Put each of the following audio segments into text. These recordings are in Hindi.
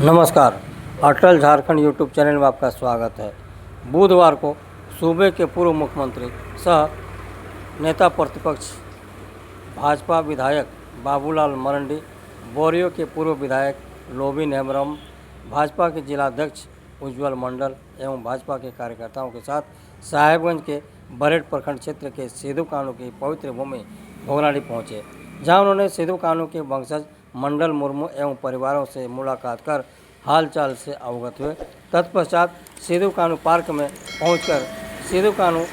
नमस्कार, अटल झारखंड यूट्यूब चैनल में आपका स्वागत है। बुधवार को सूबे के पूर्व मुख्यमंत्री सह नेता प्रतिपक्ष भाजपा विधायक बाबूलाल मरंडी, बोरियो के पूर्व विधायक लोबिन हेम्ब्रम, भाजपा के जिलाध्यक्ष उज्ज्वल मंडल एवं भाजपा के कार्यकर्ताओं के साथ साहेबगंज के बरेट प्रखंड क्षेत्र के सिद्धू कान्हू की पवित्र भूमि भोगनाडी पहुँचे, जहाँ उन्होंने सिद्धू कान्हू के वंशज मंडल मुर्मू एवं परिवारों से मुलाकात कर हालचाल से अवगत हुए। तत्पश्चात सिद्धू कान्हू पार्क में पहुंचकर सिद्धू कान्हू,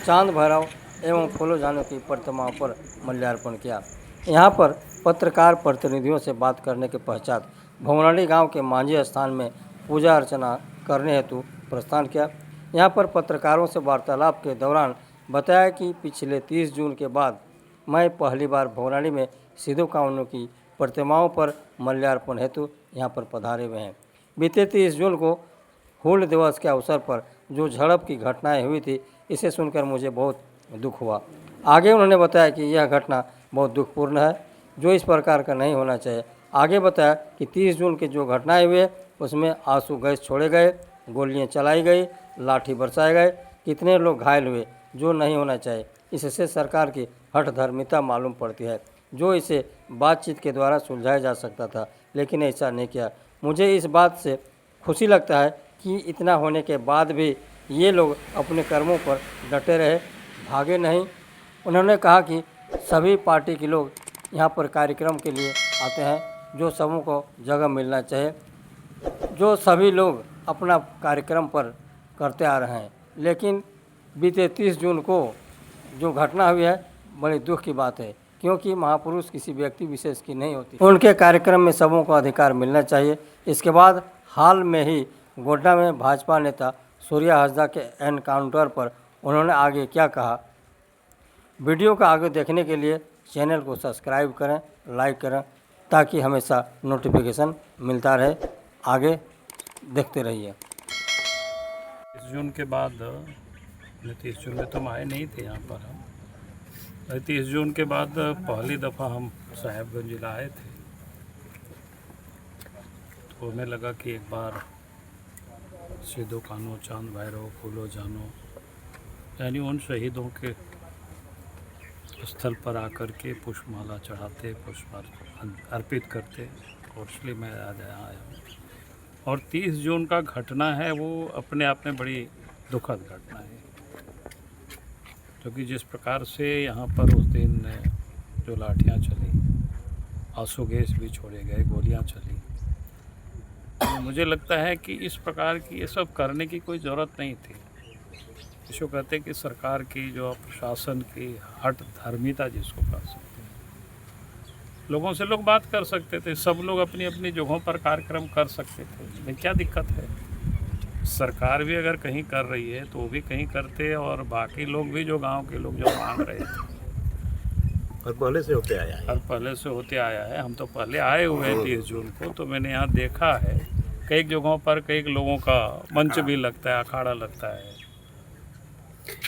चांद भैरव एवं फूलो झानो की प्रतिमाओं पर माल्यार्पण किया। यहां पर पत्रकार प्रतिनिधियों से बात करने के पश्चात भोगनाडी गांव के मांझी स्थान में पूजा अर्चना करने हेतु प्रस्थान किया। यहां पर पत्रकारों से वार्तालाप के दौरान बताया कि पिछले 30 जून के बाद मैं पहली बार भोगनाडी में सिद्धू कान्हू की प्रतिमाओं पर माल्यार्पण हेतु यहाँ पर पधारे हुए हैं। बीते 30 जून को हूल दिवस के अवसर पर जो झड़प की घटनाएं हुई थी, इसे सुनकर मुझे बहुत दुख हुआ। आगे उन्होंने बताया कि यह घटना बहुत दुखपूर्ण है, जो इस प्रकार का नहीं होना चाहिए। आगे बताया कि 30 जून की जो घटनाएं हुए उसमें आंसू गैस छोड़े गए, गोलियां चलाई गई, लाठी बरसाए गए, कितने लोग घायल हुए, जो नहीं होना चाहिए। इससे सरकार की हठधर्मिता मालूम पड़ती है, जो इसे बातचीत के द्वारा सुलझाया जा सकता था, लेकिन ऐसा नहीं किया। मुझे इस बात से खुशी लगता है कि इतना होने के बाद भी ये लोग अपने कर्मों पर डटे रहे, भागे नहीं। उन्होंने कहा कि सभी पार्टी के लोग यहाँ पर कार्यक्रम के लिए आते हैं, जो सबों को जगह मिलना चाहिए, जो सभी लोग अपना कार्यक्रम पर करते आ रहे हैं। लेकिन बीते 30 जून को जो घटना हुई है, बड़ी दुख की बात है, क्योंकि महापुरुष किसी व्यक्ति विशेष की नहीं होती। उनके कार्यक्रम में सबों को अधिकार मिलना चाहिए। इसके बाद हाल में ही गोड्डा में भाजपा नेता सूर्या हाजदा के एनकाउंटर पर उन्होंने आगे क्या कहा। वीडियो का आगे देखने के लिए चैनल को सब्सक्राइब करें, लाइक करें, ताकि हमेशा नोटिफिकेशन मिलता रहे। आगे देखते रहिए। 30 जून के बाद 30 जून में तुम आए नहीं थे यहाँ पर। हम 30 जून के बाद पहली दफ़ा हम साहेबगंज जिला आए थे, तो हमें लगा कि एक बार सिद्धू कान्हू, चांद भैरव, फूलो झानो यानी उन शहीदों के स्थल पर आकर के पुष्पमाला चढ़ाते, पुष्प अर्पित करते, और इसलिए मैं आज यहाँ आया हूँ। और 30 जून का घटना है, वो अपने आप में बड़ी दुखद घटना है, क्योंकि जिस प्रकार से यहाँ पर उस दिन जो लाठियाँ चली, आंसू गैस भी छोड़े गए, गोलियाँ चली, तो मुझे लगता है कि इस प्रकार की ये सब करने की कोई ज़रूरत नहीं थी। इसको कहते हैं कि सरकार की जो प्रशासन की हठ धर्मिता जिसको कह सकते हैं, लोगों से लोग बात कर सकते थे, सब लोग अपनी अपनी जगहों पर कार्यक्रम कर सकते थे, इसमें क्या दिक्कत है। सरकार भी अगर कहीं कर रही है तो वो भी कहीं करते, और बाकी लोग भी जो गांव के लोग जो मांग रहे थे, और पहले से होते आया है। और पहले से होते आया है। हम तो पहले आए हुए हैं 30 जून को, तो मैंने यहाँ देखा है कई जगहों पर कई लोगों का मंच भी लगता है, अखाड़ा लगता है।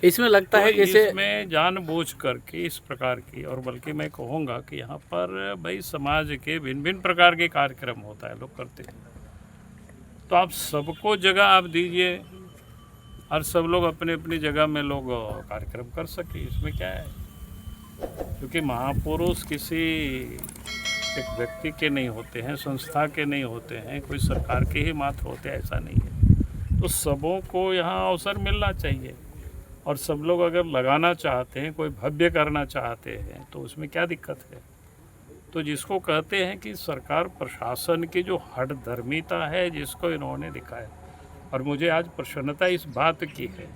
इसमें लगता है जैसे इसमें जानबूझ करके इस प्रकार की, और बल्कि मैं कहूँगा कि यहाँ पर भाई समाज के भिन्न भिन्न प्रकार के कार्यक्रम होता है, लोग करते हैं, तो आप सबको जगह आप दीजिए और सब लोग अपने अपनी जगह में लोग कार्यक्रम कर सके, इसमें क्या है। क्योंकि महापुरुष किसी एक व्यक्ति के नहीं होते हैं, संस्था के नहीं होते हैं, कोई सरकार के ही मात्र होते हैं, ऐसा नहीं है। तो सबों को यहाँ अवसर मिलना चाहिए, और सब लोग अगर लगाना चाहते हैं, कोई भव्य करना चाहते हैं, तो उसमें क्या दिक्कत है। तो जिसको कहते हैं कि सरकार प्रशासन की जो हठधर्मिता है, जिसको इन्होंने दिखाया, और मुझे आज प्रसन्नता इस बात की है,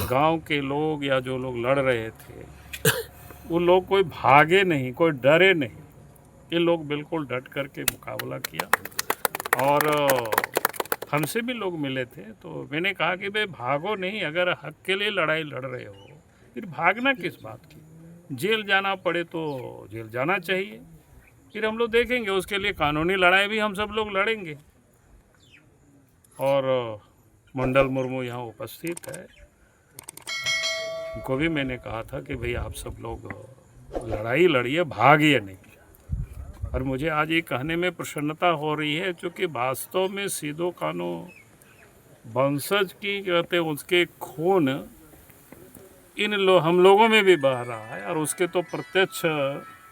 गांव के लोग या जो लोग लड़ रहे थे, वो लोग कोई भागे नहीं, कोई डरे नहीं, ये लोग बिल्कुल डट करके मुकाबला किया। और हमसे भी लोग मिले थे, तो मैंने कहा कि भाई भागो नहीं, अगर हक के लिए लड़ाई लड़ रहे हो फिर भागना किस बात की। जेल जाना पड़े तो जेल जाना चाहिए, फिर हम लोग देखेंगे, उसके लिए कानूनी लड़ाई भी हम सब लोग लड़ेंगे। और मंडल मुर्मू यहाँ उपस्थित है, उनको भी मैंने कहा था कि भाई आप सब लोग लड़ाई लड़िए, भागिए नहीं। और मुझे आज ये कहने में प्रसन्नता हो रही है क्योंकि वास्तव में सिदो कान्हू वंशज की कहते उसके खून हम लोगों में भी बह रहा है और उसके तो प्रत्यक्ष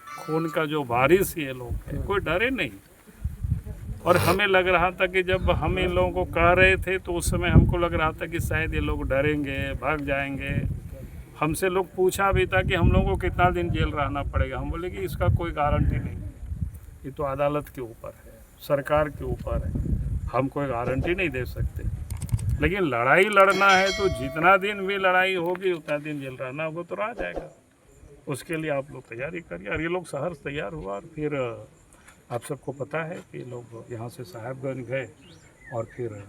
खून का जो वारिस ये लोग हैं, कोई डरे नहीं। और हमें लग रहा था कि जब हम इन लोगों को कह रहे थे तो उस समय हमको लग रहा था कि शायद ये लोग डरेंगे, भाग जाएंगे। हमसे लोग पूछा भी था कि हम लोगों को कितना दिन जेल रहना पड़ेगा। हम बोले कि इसका कोई गारंटी नहीं, ये तो अदालत के ऊपर है, सरकार के ऊपर है, हम कोई गारंटी नहीं दे सकते। लेकिन लड़ाई लड़ना है तो जितना दिन भी लड़ाई होगी उतना दिन जेल रहना होगा तो रह जाएगा। उसके लिए आप लोग तैयारी करिए। और ये लोग सहर्ष तैयार हुआ और फिर आप सबको पता है कि लोग यहाँ से साहेबगंज गए और फिर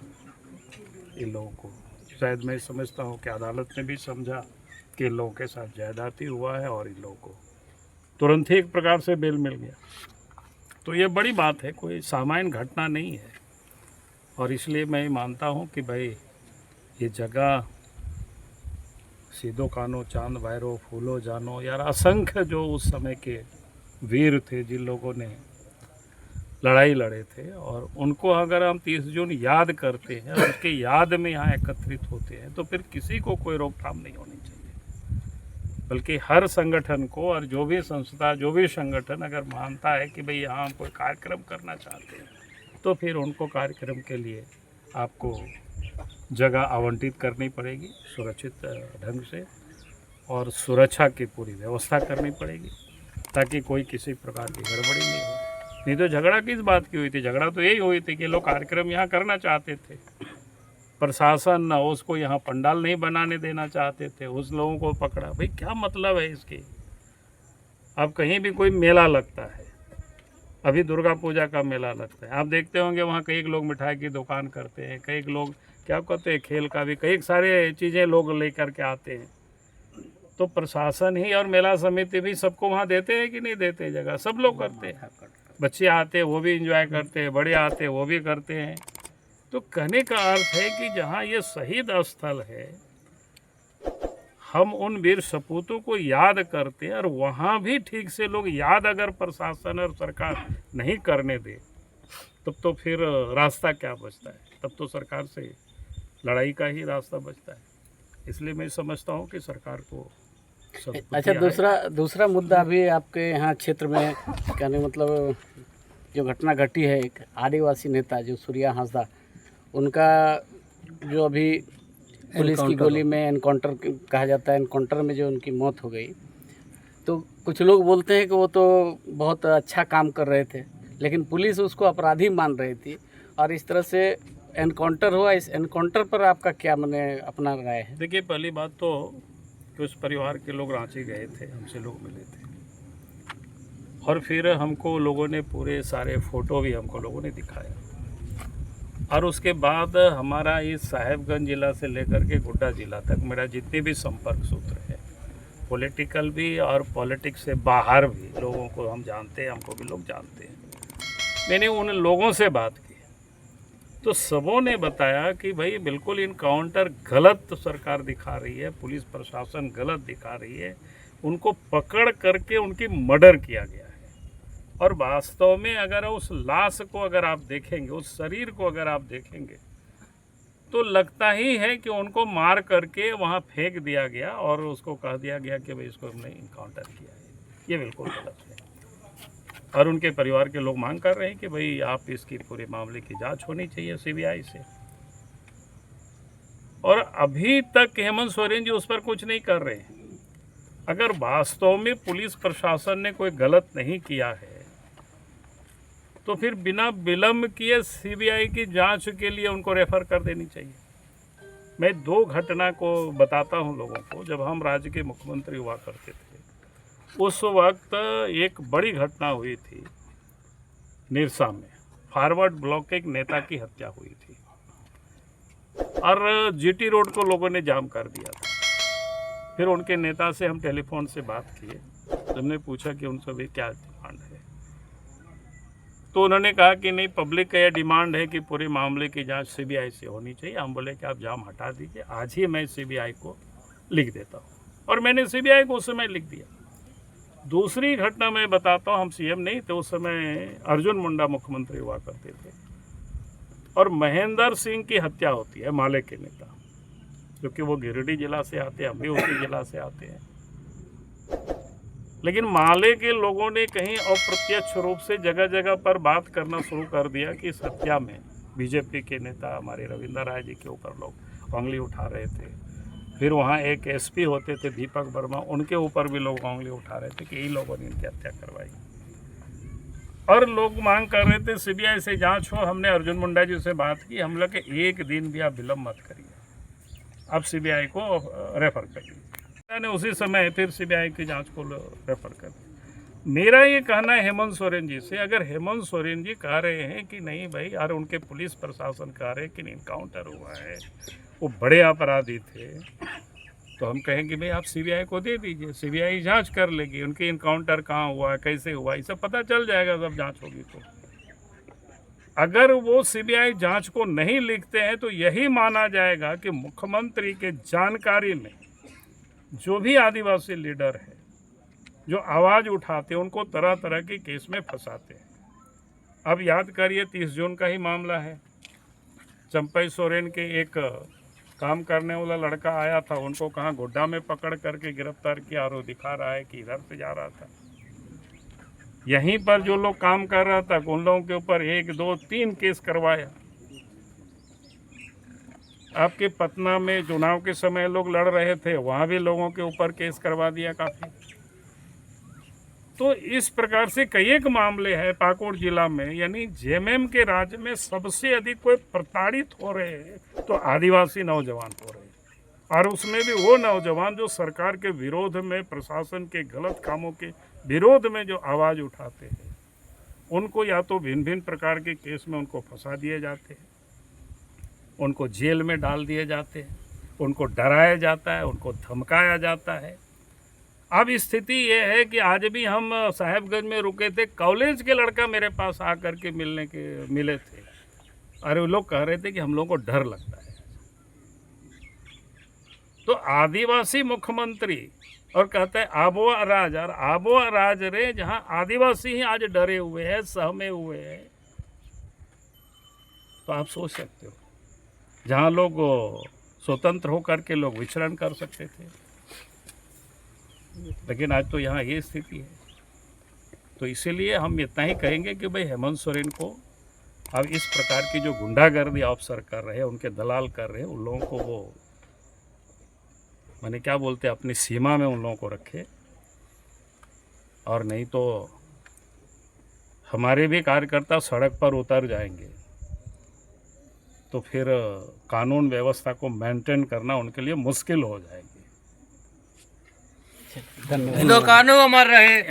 इन लोगों को शायद मैं समझता हूँ कि अदालत ने भी समझा कि इन लोगों के साथ जायदाती हुआ है और इन लोगों को तुरंत ही एक प्रकार से बेल मिल गया। तो ये बड़ी बात है, कोई सामान्य घटना नहीं है। और इसलिए मैं मानता हूँ कि भाई ये जगह सिदो कान्हू, चांद भैरव, फूलो जानो, यार असंख्य जो उस समय के वीर थे जिन लोगों ने लड़ाई लड़े थे, और उनको अगर हम 30 जून याद करते हैं और उसके याद में यहाँ एकत्रित होते हैं तो फिर किसी को कोई रोकथाम नहीं होनी चाहिए। बल्कि हर संगठन को और जो भी संस्था, जो भी संगठन अगर मानता है कि भाई यहाँ हम कोई कार्यक्रम करना चाहते हैं तो फिर उनको कार्यक्रम के लिए आपको जगह आवंटित करनी पड़ेगी सुरक्षित ढंग से, और सुरक्षा की पूरी व्यवस्था करनी पड़ेगी ताकि कोई किसी प्रकार की गड़बड़ी नहीं हो। नहीं तो झगड़ा किस बात की हुई थी? झगड़ा तो यही हुई थी कि लोग कार्यक्रम यहाँ करना चाहते थे, प्रशासन न उसको यहाँ पंडाल नहीं बनाने देना चाहते थे, उस लोगों को पकड़ा। भाई क्या मतलब है इसके? अब कहीं भी कोई मेला लगता है, अभी दुर्गा पूजा का मेला लगता है, आप देखते होंगे वहाँ कई लोग मिठाई की दुकान करते हैं, कई लोग क्या कहते हैं खेल का भी, कई सारे चीज़ें लोग लेकर के आते हैं। तो प्रशासन ही और मेला समिति भी सबको वहाँ देते हैं कि नहीं देते जगह? सब लोग करते हैं। बच्चे आते हैं वो भी एंजॉय करते हैं, बड़े आते हैं वो भी करते हैं। तो कहने का अर्थ है कि जहाँ ये शहीद स्थल है, हम उन वीर सपूतों को याद करते हैं और वहाँ भी ठीक से लोग याद अगर प्रशासन और सरकार नहीं करने दे तब तो फिर रास्ता क्या बचता है? तब तो सरकार से लड़ाई का ही रास्ता बचता है। इसलिए मैं समझता हूँ कि सरकार को अच्छा, दूसरा मुद्दा भी आपके यहाँ क्षेत्र में कहने मतलब जो घटना घटी है, एक आदिवासी नेता जो सूर्या हांसदा, उनका जो अभी पुलिस की गोली में एनकाउंटर कहा जाता है, एनकाउंटर में जो उनकी मौत हो गई, तो कुछ लोग बोलते हैं कि वो तो बहुत अच्छा काम कर रहे थे लेकिन पुलिस उसको अपराधी मान रही थी और इस तरह से एनकाउंटर हुआ। इस एनकाउंटर पर आपका क्या माने अपना राय है? देखिए, पहली बात तो कि उस परिवार के लोग रांची गए थे, हमसे लोग मिले थे और फिर हमको लोगों ने पूरे सारे फ़ोटो भी हमको लोगों ने दिखाया। और उसके बाद हमारा इस साहेबगंज ज़िला से लेकर के गोड्डा ज़िला तक मेरा जितने भी संपर्क सूत्र है, पॉलिटिकल भी और पॉलिटिक्स से बाहर भी लोगों को हम जानते हैं, हमको भी लोग जानते हैं। मैंने उन लोगों से बात की तो सबों ने बताया कि भाई बिल्कुल इनकाउंटर गलत सरकार दिखा रही है, पुलिस प्रशासन गलत दिखा रही है, उनको पकड़ करके उनकी मर्डर किया गया है। और वास्तव में अगर उस लाश को अगर आप देखेंगे, उस शरीर को अगर आप देखेंगे तो लगता ही है कि उनको मार करके वहाँ फेंक दिया गया और उसको कह दिया गया कि भाई इसको हमने इनकाउंटर किया है। ये बिल्कुल गलत है और उनके परिवार के लोग मांग कर रहे हैं कि भाई आप इसकी पूरे मामले की जांच होनी चाहिए सीबीआई से। और अभी तक हेमंत सोरेन जी उस पर कुछ नहीं कर रहे हैं। अगर वास्तव में पुलिस प्रशासन ने कोई गलत नहीं किया है तो फिर बिना विलंब किए सीबीआई की जांच के लिए उनको रेफर कर देनी चाहिए। मैं 2 घटना को बताता हूं लोगों को। जब हम राज्य के मुख्यमंत्री हुआ करते थे उस वक्त एक बड़ी घटना हुई थी निरसा में, फॉरवर्ड ब्लॉक के एक नेता की हत्या हुई थी और जीटी रोड को लोगों ने जाम कर दिया था। फिर उनके नेता से हम टेलीफोन से बात किए तो हमने पूछा कि उनसे भी क्या डिमांड है, तो उन्होंने कहा कि नहीं, पब्लिक का यह डिमांड है कि पूरे मामले की जांच सीबीआई से होनी चाहिए। हम बोले कि आप जाम हटा दीजिए, आज ही मैं सीबीआई को लिख देता हूँ। और मैंने सीबीआई को उस समय लिख दिया। दूसरी घटना मैं बताता हूँ, हम सीएम नहीं थे उस समय, अर्जुन मुंडा मुख्यमंत्री हुआ करते थे और महेंद्र सिंह की हत्या होती है, माले के नेता, क्योंकि वो गिरिडीह जिला से आते हैं, हम भी उसी जिला से आते हैं। लेकिन माले के लोगों ने कहीं अप्रत्यक्ष रूप से जगह जगह पर बात करना शुरू कर दिया कि इस हत्या में बीजेपी के नेता हमारे रविंद्र राय जी के ऊपर लोग उंगली उठा रहे थे। फिर वहाँ एक एसपी होते थे दीपक वर्मा, उनके ऊपर भी लोग उंगली उठा रहे थे कि इन लोगों ने इनकी हत्या करवाई और लोग मांग कर रहे थे सीबीआई से जांच हो। हमने अर्जुन मुंडा जी से बात की, हम लोग के एक दिन भी आप विलम्ब मत करिए, अब सीबीआई को रेफर करिए। मैंने उसी समय फिर सीबीआई की जांच को रेफर कर दिया। मेरा ये कहना है हेमंत सोरेन जी से, अगर हेमंत सोरेन जी कह रहे हैं कि नहीं भाई, और उनके पुलिस प्रशासन कह रहे हैं कि इनकाउंटर हुआ है, वो बड़े अपराधी थे, तो हम कहेंगे भाई आप सीबीआई को दे दीजिए, सीबीआई जांच कर लेगी, उनके इनकाउंटर कहाँ हुआ, कैसे हुआ, ये सब पता चल जाएगा जब जांच होगी। तो अगर वो सीबीआई जांच को नहीं लिखते हैं तो यही माना जाएगा कि मुख्यमंत्री के जानकारी में जो भी आदिवासी लीडर है जो आवाज़ उठाते हैं उनको तरह तरह के केस में फंसाते हैं। अब याद करिए 30 जून का ही मामला है, चंपई सोरेन के एक काम करने वाला लड़का आया था, उनको कहाँ गोड्डा में पकड़ करके गिरफ्तार किया और वो दिखा रहा है कि इधर से जा रहा था। यहीं पर जो लोग काम कर रहा था उन लोगों के ऊपर 1, 2, 3 केस करवाया। आपके पटना में चुनाव के समय लोग लड़ रहे थे, वहाँ भी लोगों के ऊपर केस करवा दिया काफ़ी। तो इस प्रकार से कई एक मामले हैं पाकुड़ जिला में, यानी जेएमएम के राज्य में सबसे अधिक कोई प्रताड़ित हो रहे हैं तो आदिवासी नौजवान हो रहे हैं, और उसमें भी वो नौजवान जो सरकार के विरोध में, प्रशासन के गलत कामों के विरोध में जो आवाज़ उठाते हैं, उनको या तो भिन्न भिन्न प्रकार के केस में उनको फंसा दिए जाते हैं, उनको जेल में डाल दिए जाते हैं, उनको डराया जाता है, उनको धमकाया जाता है। अब स्थिति ये है कि आज भी हम साहेबगंज में रुके थे, कॉलेज के लड़का मेरे पास आकर के मिले थे, अरे वो लोग कह रहे थे कि हम लोगों को डर लगता है। तो आदिवासी मुख्यमंत्री और कहते हैं आबोआ राज, और आबोआ राज रे जहां आदिवासी ही आज डरे हुए हैं, सहमे हुए हैं, तो आप सोच सकते हो जहां लोग स्वतंत्र होकर के लोग विचरण कर सकते थे, लेकिन आज तो यहाँ ये स्थिति है। तो इसीलिए हम इतना ही कहेंगे कि भाई हेमंत सोरेन को अब इस प्रकार की जो गुंडागर्दी अफसर कर रहे हैं, उनके दलाल कर रहे हैं, उन लोगों को वो माने क्या बोलते हैं अपनी सीमा में उन लोगों को रखे, और नहीं तो हमारे भी कार्यकर्ता सड़क पर उतर जाएंगे तो फिर कानून व्यवस्था को मेंटेन करना उनके लिए मुश्किल हो जाएगी। धन्यवाद। कानून अमर रहे।